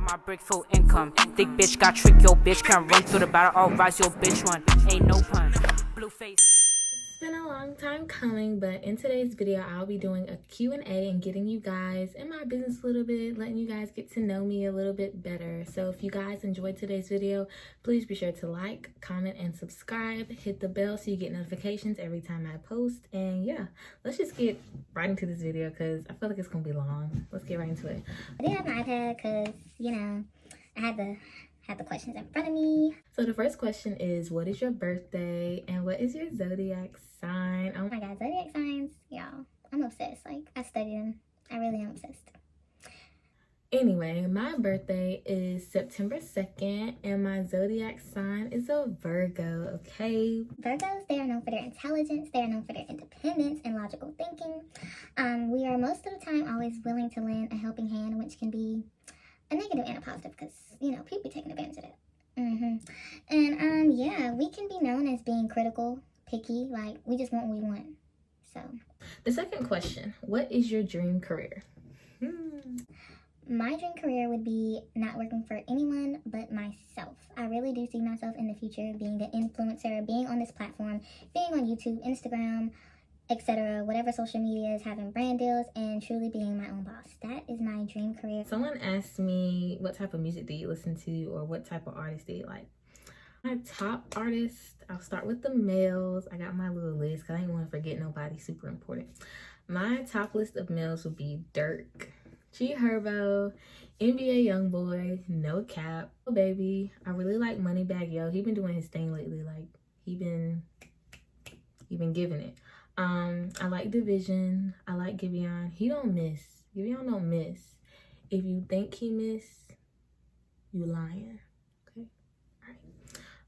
my brick full income. Thick bitch got trick, yo bitch can't run through the battle. I'll rise your bitch one. Ain't no pun. Blue face. It's been a long time coming, but in today's video I'll be doing a Q&A and getting you guys in my business a little bit, letting you guys get to know me a little bit better. So if you guys enjoyed today's video, please be sure to like, comment, and subscribe. Hit the bell so you get notifications every time I post. And yeah, let's just get right into this video because I feel like it's gonna be long. Let's get right into it. I did have my iPad because, you know, I had the questions in front of me. So the first question is, what is your birthday and what is your zodiac sign? Oh my god, zodiac signs, y'all. I'm obsessed. Like, I study them. I really am obsessed. Anyway, my birthday is September 2nd and my zodiac sign is a Virgo, okay? Virgos, they are known for their intelligence. They are known for their independence and logical thinking. We are most of the time always willing to lend a helping hand, which can be a negative and a positive because, you know, people be taking advantage of that. And yeah, we can be known as being critical, picky, like we just want what we want. So the second question, what is your dream career? My dream career would be not working for anyone but myself. I really do see myself in the future being an influencer, being on this platform, being on YouTube, Instagram, etc., whatever social media is, having brand deals, and truly being my own boss. That is my dream career. Someone asked me what type of music do you listen to or what type of artist do you like? My top artist, I'll start with the males. I got my little list because I didn't want to forget nobody super important. My top list of males would be Dirk, G Herbo, NBA Youngboy, No Cap, Baby. I really like Moneybagg Yo. He been doing his thing lately. Like he been giving it. I like Division. I like Giveon. He don't miss. Giveon don't miss. If you think he miss, you lying. Okay.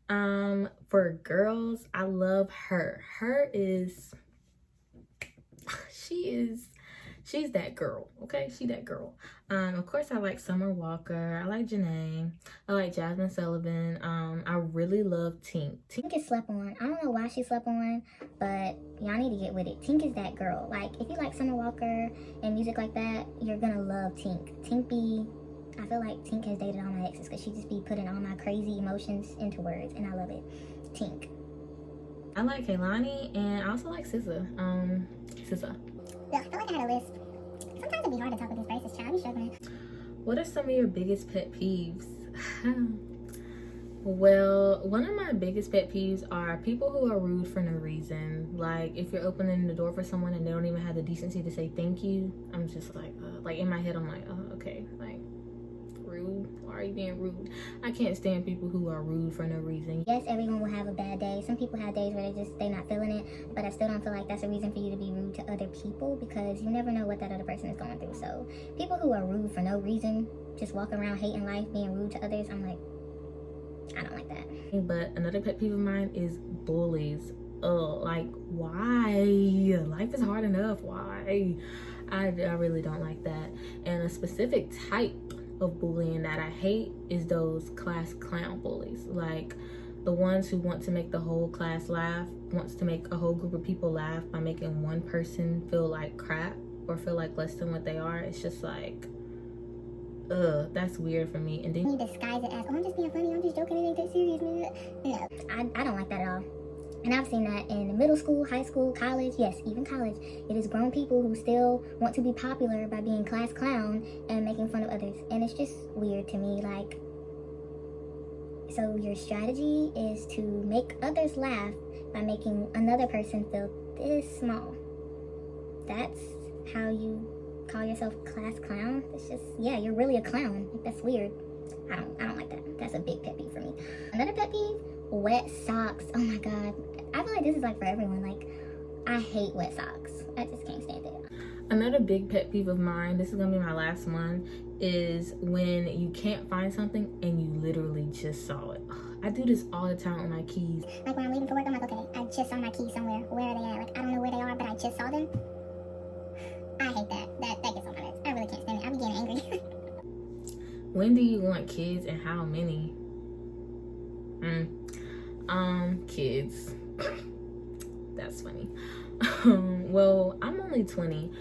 All right. For girls, I love her. She's that girl, okay? She that girl. Of course, I like Summer Walker. I like Janae. I like Jasmine Sullivan. I really love Tink. Tink is slept on. I don't know why she slept on, but y'all need to get with it. Tink is that girl. Like, if you like Summer Walker and music like that, you're gonna love Tink. I feel like Tink has dated all my exes because she just be putting all my crazy emotions into words, and I love it. Tink. I like Kaylani, and I also like SZA. SZA. Yeah, I feel like I had a list. Sometimes it'd be hard to talk with these braces, child. I'm struggling. What are some of your biggest pet peeves? Well, one of my biggest pet peeves are people who are rude for no reason. Like, if you're opening the door for someone and they don't even have the decency to say thank you, I'm just like in my head, I'm like, oh, okay, like, rude? Why are you being rude? I can't stand people who are rude for no reason. Yes, everyone will have a bad day. Some people have days where they're not feeling it, but I still don't feel like that's a reason for you to be rude to other people because you never know what that other person is going through. So people who are rude for no reason, just walk around hating life, being rude to others, I'm like, I don't like that. But another pet peeve of mine is bullies. Like, why? Life is hard enough. Why? I really don't like that. And a specific type of bullying that I hate is those class clown bullies. Like the ones who want to make the whole class laugh, wants to make a whole group of people laugh by making one person feel like crap or feel like less than what they are. It's just like, that's weird for me. And then you disguise it as, oh, I'm just being funny, I'm just joking, it ain't that serious, man. No, I don't like that at all. And I've seen that in middle school, high school, college, yes, even college. It is grown people who still want to be popular by being class clown and making fun of others. And it's just weird to me, like, so your strategy is to make others laugh by making another person feel this small. That's how you call yourself class clown? It's just, yeah, you're really a clown. Like, that's weird. I don't like that. That's a big pet peeve for me. Another pet peeve, wet socks. Oh my god. I feel like this is like for everyone. Like, I hate wet socks. I just can't stand it. Another big pet peeve of mine, this is gonna be my last one, is when you can't find something and you literally just saw it. I do this all the time with my keys. Like when I'm leaving for work, I'm like, okay, I just saw my keys somewhere. Where are they at? Like, I don't know where they are, but I just saw them. I hate that. That gets on my nerves. I really can't stand it. I'm getting angry. When do you want kids and how many? Kids. That's funny. Well, I'm only 20.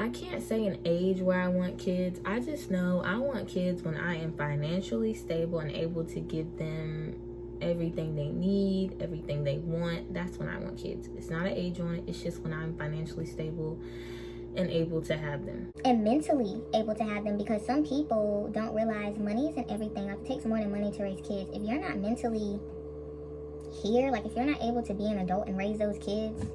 I can't say an age where I want kids. I just know I want kids when I am financially stable and able to give them everything they need, everything they want. That's when I want kids. It's not an age on it. It's just when I'm financially stable and able to have them. And mentally able to have them, because some people don't realize money isn't everything. Like, it takes more than money to raise kids. If you're not mentally here, like if you're not able to be an adult and raise those kids,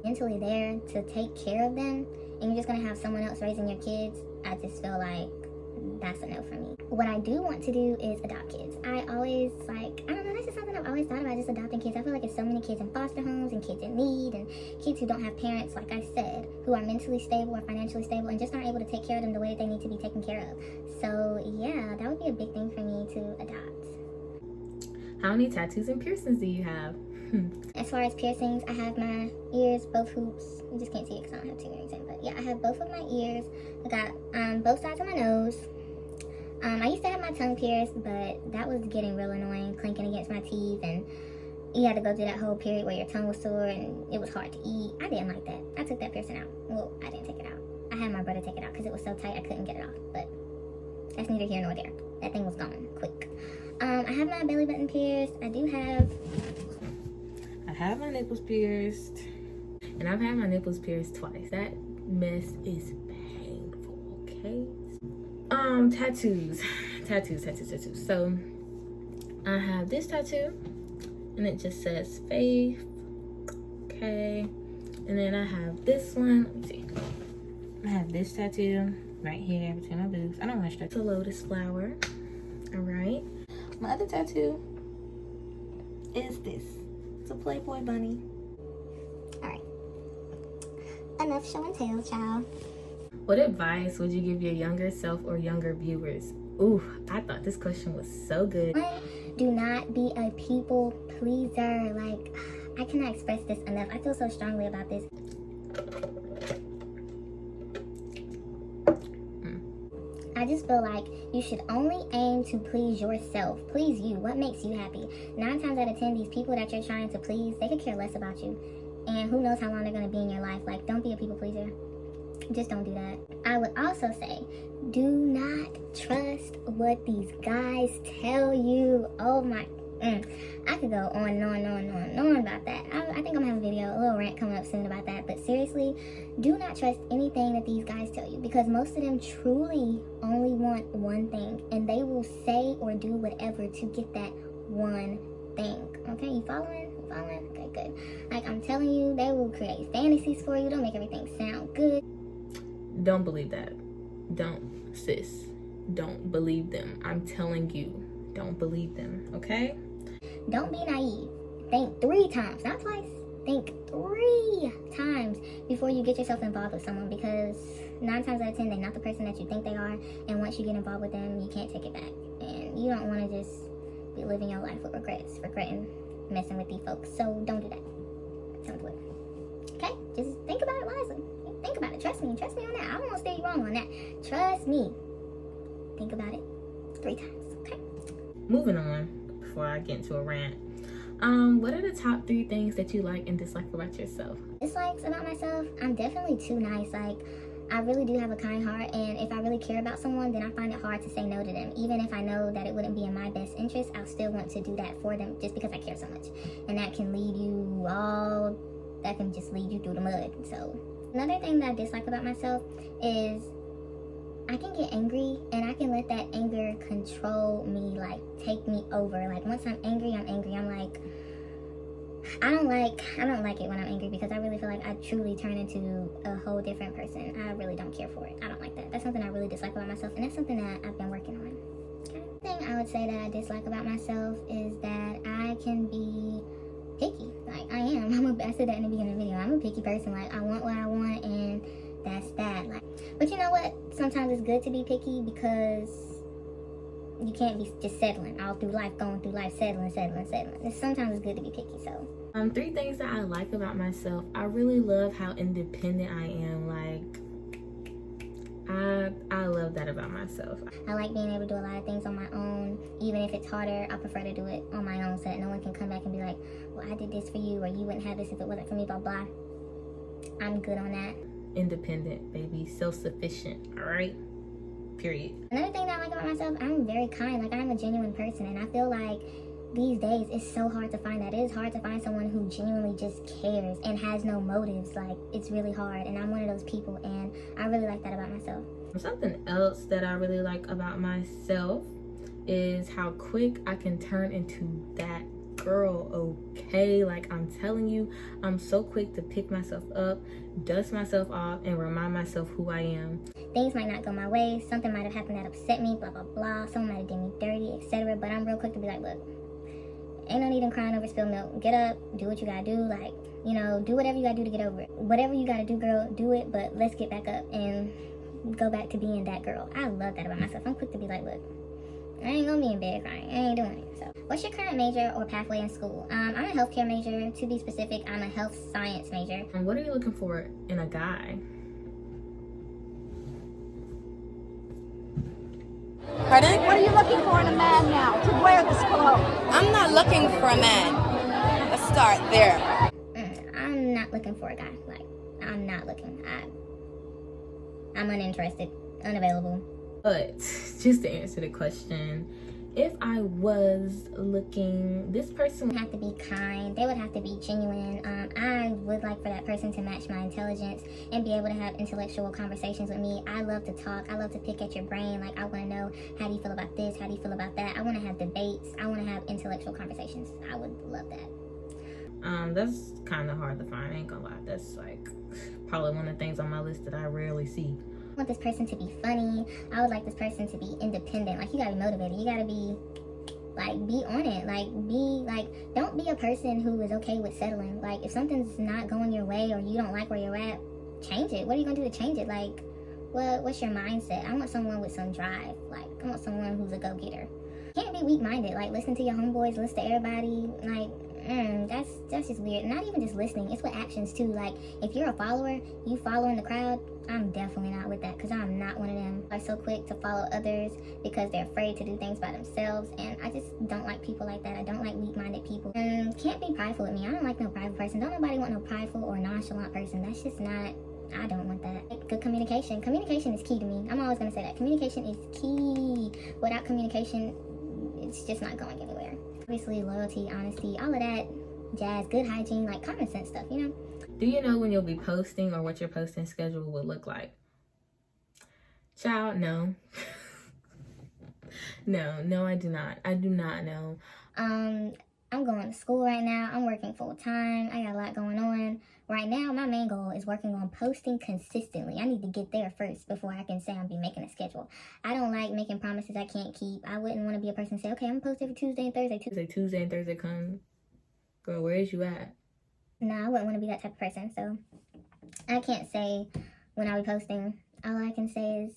mentally there to take care of them, and you're just gonna have someone else raising your kids, I just feel like that's a no for me. What I do want to do is adopt kids. I always, like, I don't know, that's just something I've always thought about, just adopting kids. I feel like there's so many kids in foster homes and kids in need and kids who don't have parents, like I said, who are mentally stable or financially stable and just aren't able to take care of them the way that they need to be taken care of. So yeah, that would be a big thing for me to adopt. How many tattoos and piercings do you have? As far as piercings, I have my ears, both hoops. You just can't see it because I don't have two earrings in, but yeah, I have both of my ears. I got both sides of my nose. I used to have my tongue pierced, but that was getting real annoying, clinking against my teeth, and you had to go through that whole period where your tongue was sore and it was hard to eat. I didn't like that. I took that piercing out. Well, I didn't take it out. I had my brother take it out because it was so tight I couldn't get it off, but that's neither here nor there. That thing was gone quick. I have my belly button pierced. I have my nipples pierced, and I've had my nipples pierced twice. That mess is painful, okay? Tattoos. So I have this tattoo, and it just says faith, okay? And then I have this one. Let me see. I have this tattoo right here between my boobs. I don't want to stretch. It's a lotus flower. All right. My other tattoo is this. It's a Playboy bunny. Alright. Enough show and tell, child. What advice would you give your younger self or younger viewers? Ooh, I thought this question was so good. One, do not be a people pleaser. Like, I cannot express this enough. I feel so strongly about this. I just feel like you should only aim to please yourself. Please you. What makes you happy? 9 times out of 10, these people that you're trying to please, they could care less about you. And who knows how long they're going to be in your life. Like, don't be a people pleaser. Just don't do that. I would also say, do not trust what these guys tell you. Oh my, I could go on and on about that. I think I'm gonna have a video, a little rant coming up soon about that. But seriously, do not trust anything that these guys tell you, because most of them truly only want one thing, and they will say or do whatever to get that one thing. Okay, you following? You following? Okay, good. Like, I'm telling you, they will create fantasies for you. They'll make everything sound good. Don't believe that. Don't, sis. Don't believe them. I'm telling you, don't believe them, okay? Don't be naive. Think 3 times, not twice. Think 3 times before you get yourself involved with someone, because 9 times out of 10, they're not the person that you think they are. And once you get involved with them, you can't take it back. And you don't want to just be living your life with regrets, regretting messing with these folks. So don't do that. Don't do it. Okay? Just think about it wisely. Think about it. Trust me on that. I won't steer you wrong on that. Trust me. Think about it 3 times. Okay? Moving on, before I get into a rant. What are the top 3 things that you like and dislike about yourself? Dislikes about myself? I'm definitely too nice. Like, I really do have a kind heart, and if I really care about someone, then I find it hard to say no to them. Even if I know that it wouldn't be in my best interest, I'll still want to do that for them just because I care so much. And that can just lead you through the mud. So another thing that I dislike about myself is I can get angry, and I can let that anger control me, like take me over. Like, once I'm angry. I'm like, I don't like it when I'm angry, because I really feel like I truly turn into a whole different person. I really don't care for it. I don't like that. That's something I really dislike about myself, and that's something that I've been working on. Okay. The thing I would say that I dislike about myself is that I can be picky. Like, I am. I said that in the beginning of the video. I'm a picky person. Like, I want what I want, and that's that. Like, but you know what? Sometimes it's good to be picky, because you can't be just settling all through life, going through life, settling. Sometimes it's good to be picky. So 3 things that I like about myself. I really love how independent I am. Like, I love that about myself. I like being able to do a lot of things on my own. Even if it's harder, I prefer to do it on my own, so that no one can come back and be like, well, I did this for you, or you wouldn't have this if it wasn't for me, blah blah. I'm good on that. independent, baby, self-sufficient, all right? Period. Another thing that I like about myself, I'm very kind. Like, I'm a genuine person, and I feel like these days it's so hard to find that. It is hard to find someone who genuinely just cares and has no motives. Like, it's really hard, and I'm one of those people, and I really like that about myself. Something else that I really like about myself is how quick I can turn into that girl, okay? Like, I'm telling you, I'm so quick to pick myself up, dust myself off, and remind myself who I am. Things might not go my way, something might have happened that upset me, blah blah blah, someone might have did me dirty, etc. But I'm real quick to be like, look, ain't no need in crying over spilled milk. Get up, do what you gotta do, like, you know, do whatever you gotta do to get over it. Whatever you gotta do, girl, do it, but let's get back up and go back to being that girl. I love that about myself. I'm quick to be like, look, I ain't gonna be in bed crying. I ain't doing it. So, what's your current major or pathway in school? I'm a healthcare major. To be specific, I'm a health science major. And what are you looking for in a guy? Pardon? What are you looking for in a man now to wear this clothes? I'm not looking for a man. Let's start there. I'm not looking for a guy. Like, I'm not looking. I'm uninterested, unavailable. But just to answer the question, if I was looking, this person Would have to be kind. They would have to be genuine. I would like for that person to match my intelligence and be able to have intellectual conversations with me. I love to talk. I love to pick at your brain. Like, I want to know, how do you feel about this? How do you feel about that? I want to have debates. I want to have intellectual conversations. I would love that. That's kind of hard to find. I ain't gonna lie. That's like probably one of the things on my list that I rarely see. I want this person to be funny. I would like this person to be independent. Like, you gotta be motivated. You gotta be, like, be on it. Don't be a person who is okay with settling. Like, if something's not going your way or you don't like where you're at, change it. What are you gonna do to change it? Like, what's your mindset? I want someone with some drive. Like, I want someone who's a go-getter. Can't be weak-minded. Like, listen to your homeboys, listen to everybody. Like, that's just weird. Not even just listening, it's with actions too. Like, if you're a follower, you following the crowd, I'm definitely not with that, because I'm not one of them. I'm so quick to follow others because they're afraid to do things by themselves, and I just don't like people like that. I don't like weak-minded people. Can't be prideful with me. I don't like no prideful person. Don't nobody want no prideful or nonchalant person. That's just not, I don't want that. Like, good communication. Communication is key to me. I'm always gonna say that. Communication is key. Without communication, it's just not going anywhere. Obviously, loyalty, honesty, all of that jazz, good hygiene, like common sense stuff, you know? Do you know when you'll be posting or what your posting schedule would look like? Child, no. No, I do not. I do not know. I'm going to school right now. I'm working full time. I got a lot going on. Right now, my main goal is working on posting consistently. I need to get there first before I can say I'm be making a schedule. I don't like making promises I can't keep. I wouldn't want to be a person to say, okay, I'm going to post every Tuesday and Thursday. Tuesday and Thursday come. Girl, where is you at? No, I wouldn't want to be that type of person. So I can't say when I'll be posting. All I can say is,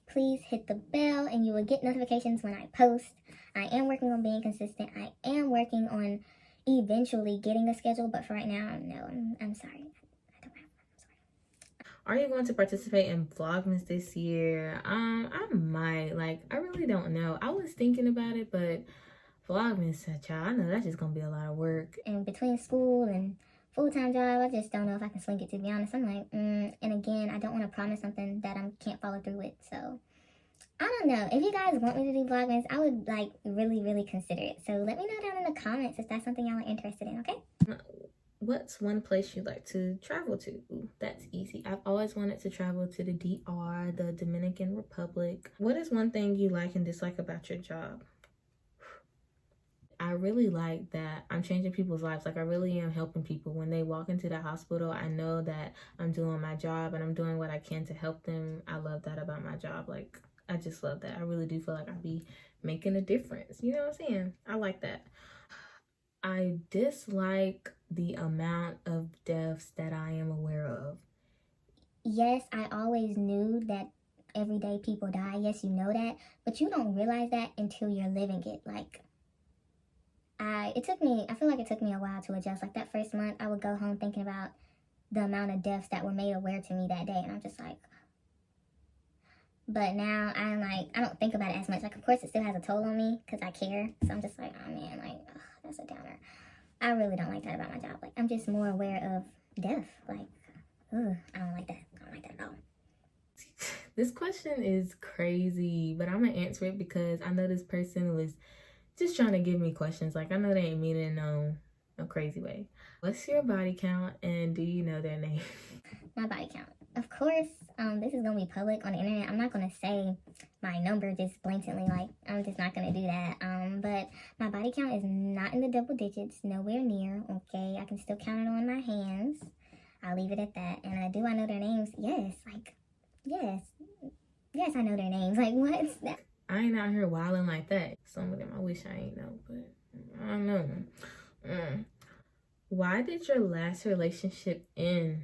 please hit the bell and you will get notifications when I post. I am working on being consistent. I am working on eventually getting a schedule, but for right now, no, I'm sorry. I don't have one. I'm sorry. Are you going to participate in Vlogmas this year? I might. Like, I really don't know. I was thinking about it, but Vlogmas, child, I know that's just gonna be a lot of work. And between school and full-time job, I just don't know if I can swing it, to be honest. I'm like, and again, I don't want to promise something that I can't follow through with, so I don't know. If you guys want me to do Vlogmas, I would, like, really, really consider it. So let me know down in the comments if that's something y'all are interested in, okay? What's one place you'd like to travel to? Ooh, that's easy. I've always wanted to travel to the DR, the Dominican Republic. What is one thing you like and dislike about your job? I really like that I'm changing people's lives. Like, I really am helping people. When they walk into the hospital, I know that I'm doing my job and I'm doing what I can to help them. I love that about my job. Like, I just love that. I really do feel like I'll be making a difference. You know what I'm saying? I like that. I dislike the amount of deaths that I am aware of. Yes, I always knew that everyday people die. Yes, you know that. But you don't realize that until you're living it. Like, I feel like it took me a while to adjust. Like, that first month, I would go home thinking about the amount of deaths that were made aware to me that day. And I'm just like, but now I'm like, I don't think about it as much. Like, of course, it still has a toll on me because I care. So I'm just like, oh man, like, ugh, that's a downer. I really don't like that about my job. Like, I'm just more aware of death. Like, Ugh, I don't like that. I don't like that at all. This question is crazy, but I'm gonna answer it because I know this person was just trying to give me questions. Like, I know they ain't mean it in no crazy way. What's your body count, and do you know their name? My body count. Of course, this is gonna be public on the internet. I'm not gonna say my number just blatantly, like, I'm just not gonna do that. But my body count is not in the double digits, nowhere near, okay? I can still count it on my hands. I'll leave it at that. And do I know their names? Yes, like, yes. Yes, I know their names. Like, what's that? I ain't out here wilding like that. Some of them I wish I ain't know, but I don't know. Why did your last relationship end?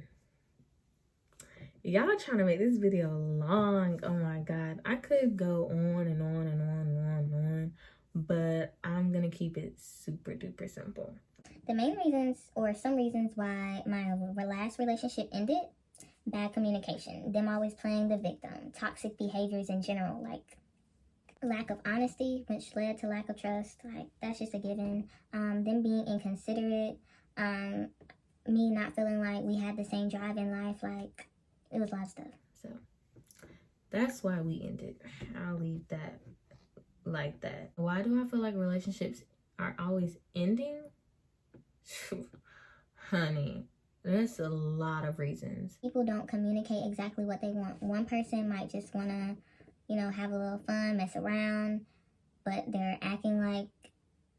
Y'all trying to make this video long. Oh my god. I could go on and on and on and on and on, but I'm gonna keep it super duper simple. The main reasons, or some reasons why my last relationship ended: bad communication, them always playing the victim, toxic behaviors in general, like lack of honesty, which led to lack of trust. Like, that's just a given. Them being inconsiderate, me not feeling like we had the same drive in life. Like, it was a lot of stuff. So that's why we ended. I'll leave that like that. Why do I feel like relationships are always ending? Honey, there's a lot of reasons. People don't communicate exactly what they want. One person might just want to, have a little fun, mess around, but they're acting like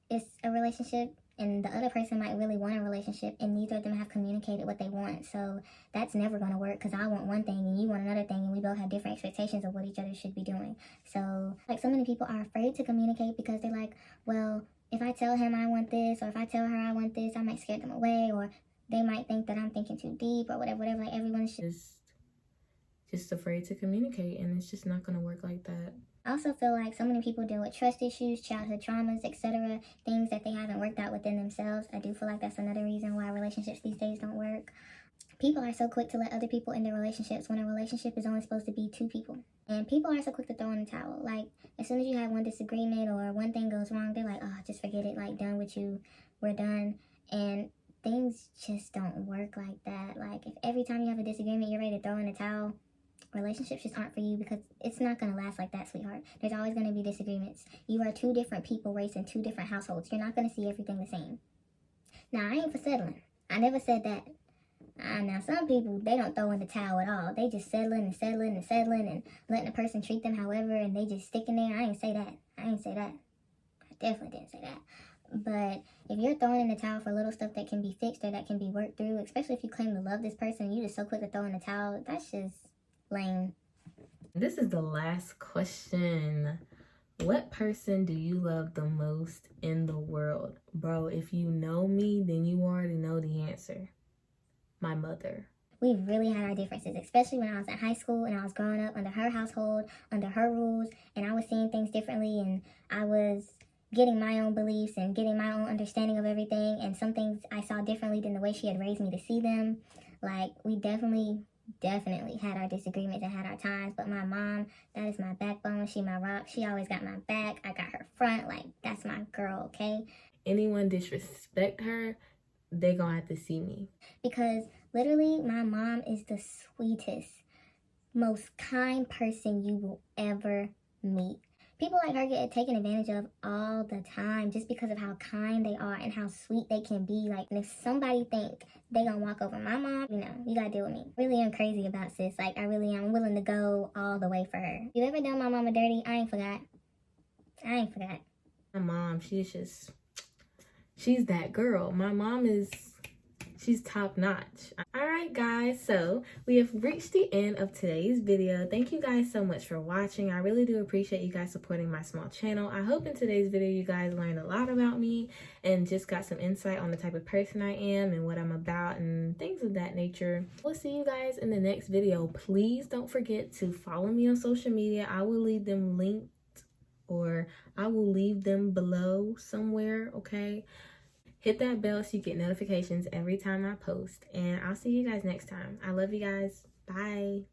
it's a relationship, and the other person might really want a relationship, and neither of them have communicated what they want. So that's never going to work, because I want one thing and you want another thing, and we both have different expectations of what each other should be doing. So, like, so many people are afraid to communicate because they're like, well, if I tell him I want this, or if I tell her I want this, I might scare them away, or they might think that I'm thinking too deep, or whatever. Like, everyone's just afraid to communicate, and it's just not going to work like that. I also feel like so many people deal with trust issues, childhood traumas, etc., things that they haven't worked out within themselves. I do feel like that's another reason why relationships these days don't work. People are so quick to let other people in their relationships when a relationship is only supposed to be two people. And people are so quick to throw in the towel. Like, as soon as you have one disagreement or one thing goes wrong, they're like, oh, just forget it, like, done with you, we're done. And things just don't work like that. Like, if every time you have a disagreement, you're ready to throw in the towel, relationships just aren't for you, because it's not going to last like that, sweetheart. There's always going to be disagreements. You are two different people raised in two different households. You're not going to see everything the same. Now, I ain't for settling. I never said that. Now, some people, they don't throw in the towel at all. They just settling and letting the person treat them however, and they just sticking there. I ain't say that. I definitely didn't say that. But if you're throwing in the towel for little stuff that can be fixed or that can be worked through, especially if you claim to love this person and you're just so quick to throw in the towel, that's just lame. This is the last question. What person do you love the most in the world? Bro, if you know me, then you already know the answer. My mother. We really had our differences, especially when I was in high school and I was growing up under her household, under her rules, and I was seeing things differently, and I was getting my own beliefs and getting my own understanding of everything, and some things I saw differently than the way she had raised me to see them. Like, we definitely had our disagreements and had our times, but my mom, that is my backbone. She my rock. She always got my back. I got her front. Like, that's my girl, okay? Anyone disrespect her, they gonna have to see me. Because literally, my mom is the sweetest, most kind person you will ever meet. People like her get taken advantage of all the time just because of how kind they are and how sweet they can be. Like, and if somebody think they gonna walk over my mom, you gotta deal with me. Really am crazy about sis. Like, I really am willing to go all the way for her. You ever done my mama dirty? I ain't forgot. My mom, she's that girl. My mom she's top notch. All right, guys, so we have reached the end of today's video. Thank you guys so much for watching. I really do appreciate you guys supporting my small channel. I hope in today's video you guys learned a lot about me and just got some insight on the type of person I am and what I'm about and things of that nature. We'll see you guys in the next video. Please don't forget to follow me on social media. I will leave them linked, or I will leave them below somewhere, okay? Hit that bell so you get notifications every time I post. And I'll see you guys next time. I love you guys. Bye.